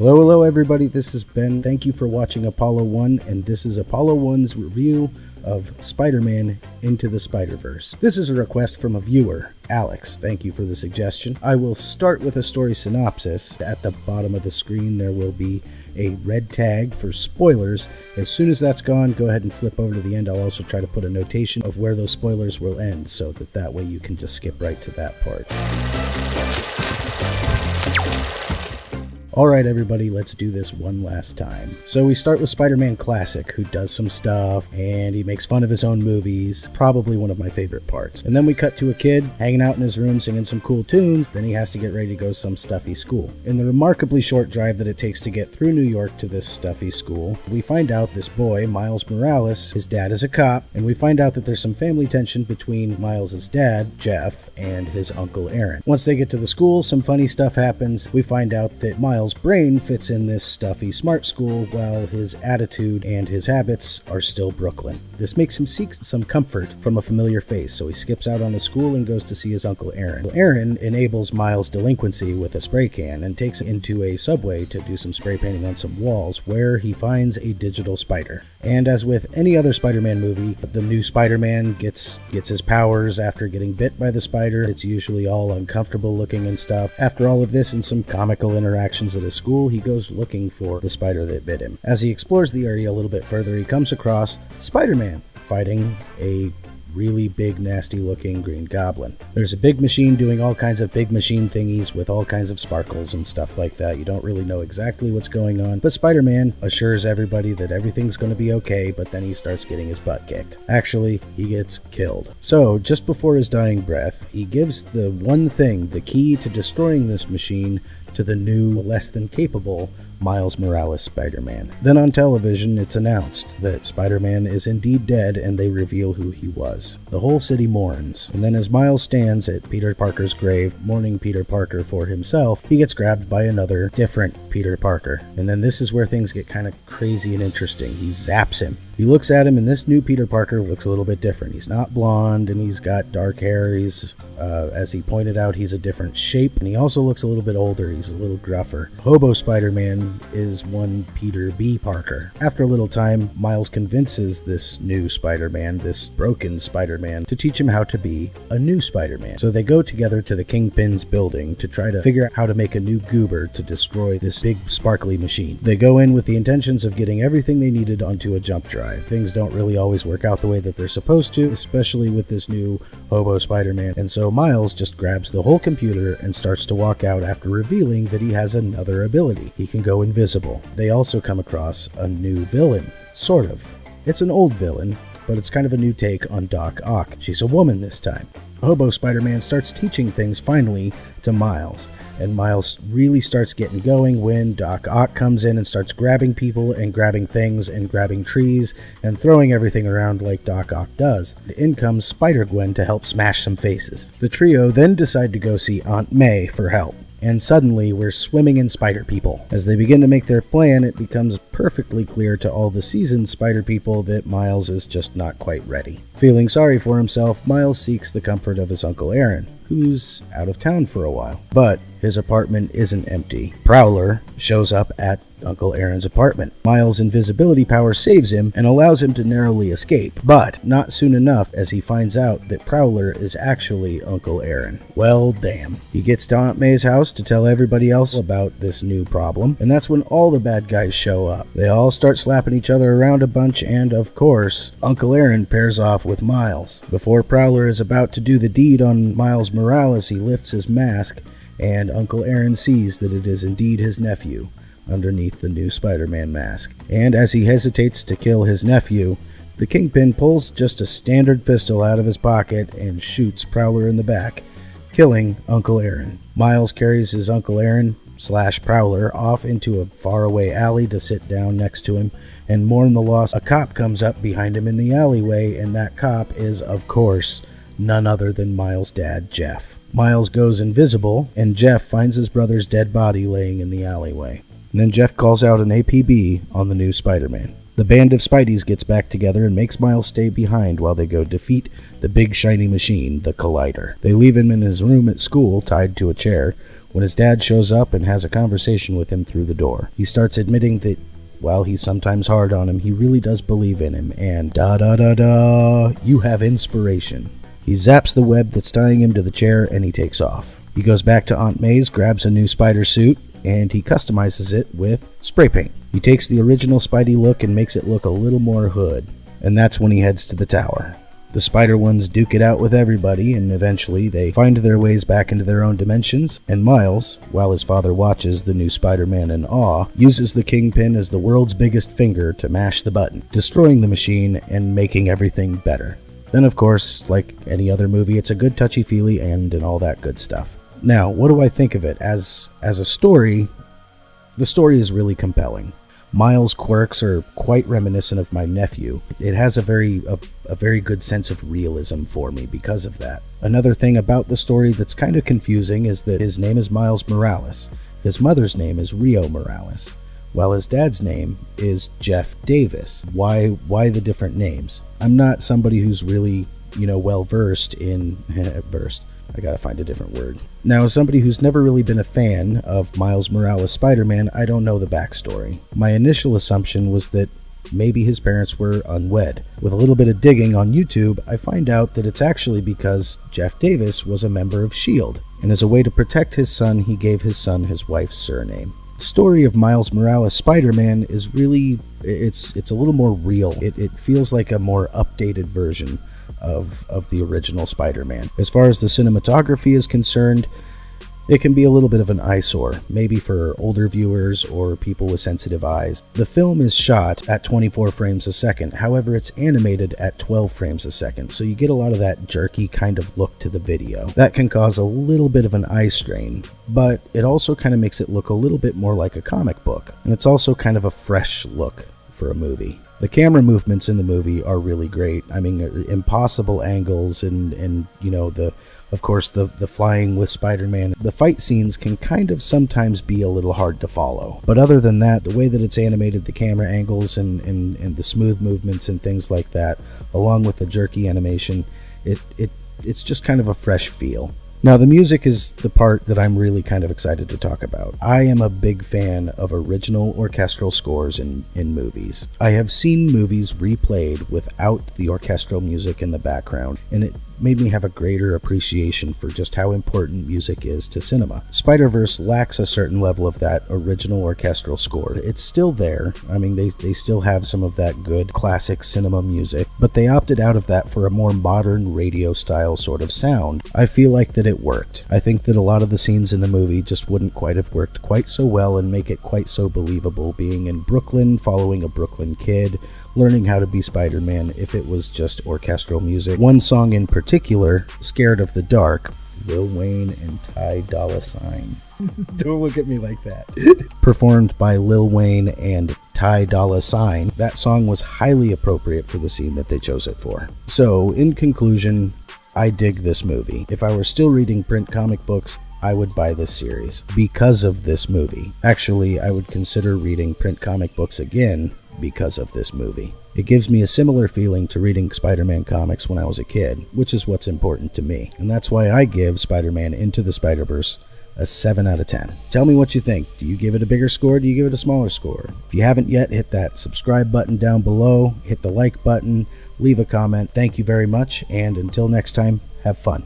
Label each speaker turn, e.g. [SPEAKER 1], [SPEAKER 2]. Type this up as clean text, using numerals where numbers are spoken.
[SPEAKER 1] Hello, hello everybody, this is Ben. Thank you for watching Apollo 1, and this is Apollo 1's review of Spider-Man Into the Spider-Verse. This is a request from a viewer, Alex. Thank you for the suggestion. I will start with a story synopsis. At the bottom of the screen there will be a red tag for spoilers. As soon as that's gone, go ahead and flip over to the end. I'll also try to put a notation of where those spoilers will end so that way you can just skip right to that part. Alright everybody, let's do this one last time. So we start with Spider-Man Classic, who does some stuff, and he makes fun of his own movies, probably one of my favorite parts. And then we cut to a kid hanging out in his room singing some cool tunes, then he has to get ready to go to some stuffy school. In the remarkably short drive that it takes to get through New York to this stuffy school, we find out this boy, Miles Morales, his dad is a cop, and we find out that there's some family tension between Miles' dad, Jeff, and his uncle Aaron. Once they get to the school, some funny stuff happens. We find out that Miles' brain fits in this stuffy smart school while his attitude and his habits are still Brooklyn. This makes him seek some comfort from a familiar face, so he skips out on the school and goes to see his Uncle Aaron. Aaron enables Miles' delinquency with a spray can and takes him into a subway to do some spray painting on some walls, where he finds a digital spider. And as with any other Spider-Man movie, the new Spider-Man gets his powers after getting bit by the spider. It's usually all uncomfortable looking and stuff. After all of this and some comical interactions at his school, he goes looking for the spider that bit him. As he explores the area a little bit further, he comes across Spider-Man fighting a really big, nasty-looking Green Goblin. There's a big machine doing all kinds of big machine thingies with all kinds of sparkles and stuff like that. You don't really know exactly what's going on, but Spider-Man assures everybody that everything's going to be okay, but then he starts getting his butt kicked. Actually, he gets killed. So, just before his dying breath, he gives the one thing, the key to destroying this machine, to the new, less than capable Miles Morales Spider-Man. Then on television, it's announced that Spider-Man is indeed dead, and they reveal who he was. The whole city mourns, and then as Miles stands at Peter Parker's grave, mourning Peter Parker for himself, he gets grabbed by another, different Peter Parker. And then this is where things get kind of crazy and interesting. He zaps him. He looks at him, and this new Peter Parker looks a little bit different. He's not blonde, and he's got dark hair. He's, as he pointed out, he's a different shape, and he also looks a little bit older. He's a little gruffer. Hobo Spider-Man is one Peter B. Parker. After a little time, Miles convinces this new Spider-Man, this broken Spider-Man, to teach him how to be a new Spider-Man. So they go together to the Kingpin's building to try to figure out how to make a new goober to destroy this big sparkly machine. They go in with the intentions of getting everything they needed onto a jump drive. Things don't really always work out the way that they're supposed to, especially with this new Hobo Spider-Man, and so Miles just grabs the whole computer and starts to walk out after revealing that he has another ability. He can go invisible. They also come across a new villain, sort of. It's an old villain, but it's kind of a new take on Doc Ock. She's a woman this time. Hobo Spider-Man starts teaching things finally to Miles, and Miles really starts getting going when Doc Ock comes in and starts grabbing people and grabbing things and grabbing trees and throwing everything around like Doc Ock does. In comes Spider-Gwen to help smash some faces. The trio then decide to go see Aunt May for help. And suddenly, we're swimming in spider people. As they begin to make their plan, it becomes perfectly clear to all the seasoned spider people that Miles is just not quite ready. Feeling sorry for himself, Miles seeks the comfort of his Uncle Aaron, who's out of town for a while. But his apartment isn't empty. Prowler shows up at Uncle Aaron's apartment. Miles' invisibility power saves him and allows him to narrowly escape, but not soon enough as he finds out that Prowler is actually Uncle Aaron. Well, damn. He gets to Aunt May's house to tell everybody else about this new problem, and that's when all the bad guys show up. They all start slapping each other around a bunch, and of course, Uncle Aaron pairs off with Miles. Before Prowler is about to do the deed on Miles Morales, he lifts his mask, and Uncle Aaron sees that it is indeed his nephew underneath the new Spider-Man mask. And as he hesitates to kill his nephew, the Kingpin pulls just a standard pistol out of his pocket and shoots Prowler in the back, killing Uncle Aaron. Miles carries his Uncle Aaron / Prowler off into a faraway alley to sit down next to him and mourn the loss. A cop comes up behind him in the alleyway, and that cop is, of course, none other than Miles' dad, Jeff. Miles goes invisible, and Jeff finds his brother's dead body laying in the alleyway. And then Jeff calls out an APB on the new Spider-Man. The band of Spideys gets back together and makes Miles stay behind while they go defeat the big shiny machine, the Collider. They leave him in his room at school, tied to a chair, when his dad shows up and has a conversation with him through the door. He starts admitting that while he's sometimes hard on him, he really does believe in him, and you have inspiration. He zaps the web that's tying him to the chair, and he takes off. He goes back to Aunt May's, grabs a new spider suit, and he customizes it with spray paint. He takes the original Spidey look and makes it look a little more hood, and that's when he heads to the tower. The Spider-Ones duke it out with everybody, and eventually they find their ways back into their own dimensions, and Miles, while his father watches the new Spider-Man in awe, uses the Kingpin as the world's biggest finger to mash the button, destroying the machine and making everything better. Then, of course, like any other movie, it's a good touchy-feely end and all that good stuff. Now, what do I think of it? As a story, the story is really compelling. Miles' quirks are quite reminiscent of my nephew. It has a very good sense of realism for me because of that. Another thing about the story that's kind of confusing is that his name is Miles Morales. His mother's name is Rio Morales, while his dad's name is Jeff Davis. Why the different names? I'm not somebody who's really, well versed in I gotta find a different word. Now, as somebody who's never really been a fan of Miles Morales Spider-Man, I don't know the backstory. My initial assumption was that maybe his parents were unwed. With a little bit of digging on YouTube, I find out that it's actually because Jeff Davis was a member of S.H.I.E.L.D., and as a way to protect his son, he gave his son his wife's surname. The story of Miles Morales Spider-Man is really, it's a little more real. It feels like a more updated version of the original Spider-Man. As far as the cinematography is concerned, it can be a little bit of an eyesore, maybe for older viewers or people with sensitive eyes. The film is shot at 24 frames a second, however it's animated at 12 frames a second, so you get a lot of that jerky kind of look to the video. That can cause a little bit of an eye strain, but it also kind of makes it look a little bit more like a comic book, and it's also kind of a fresh look for a movie. The camera movements in the movie are really great. I mean, impossible angles and of course, the flying with Spider-Man. The fight scenes can kind of sometimes be a little hard to follow. But other than that, the way that it's animated, the camera angles and the smooth movements and things like that, along with the jerky animation, it's just kind of a fresh feel. Now, the music is the part that I'm really kind of excited to talk about. I am a big fan of original orchestral scores in movies. I have seen movies replayed without the orchestral music in the background, and it made me have a greater appreciation for just how important music is to cinema. Spider-Verse lacks a certain level of that original orchestral score. It's still there. I mean, they still have some of that good classic cinema music, but they opted out of that for a more modern radio-style sort of sound. I feel like that it worked. I think that a lot of the scenes in the movie just wouldn't quite have worked quite so well and make it quite so believable, being in Brooklyn, following a Brooklyn kid, learning how to be Spider-Man, if it was just orchestral music. One song in particular, Scared of the Dark, Lil Wayne and Ty Dolla $ign. Don't look at me like that. Performed by Lil Wayne and Ty Dolla $ign, that song was highly appropriate for the scene that they chose it for. So, in conclusion, I dig this movie. If I were still reading print comic books, I would buy this series because of this movie. Actually, I would consider reading print comic books again because of this movie. It gives me a similar feeling to reading Spider-Man comics when I was a kid, which is what's important to me. And that's why I give Spider-Man Into the Spider-Verse a 7 out of 10. Tell me what you think. Do you give it a bigger score? Do you give it a smaller score? If you haven't yet, hit that subscribe button down below, hit the like button, leave a comment. Thank you very much, and until next time, have fun.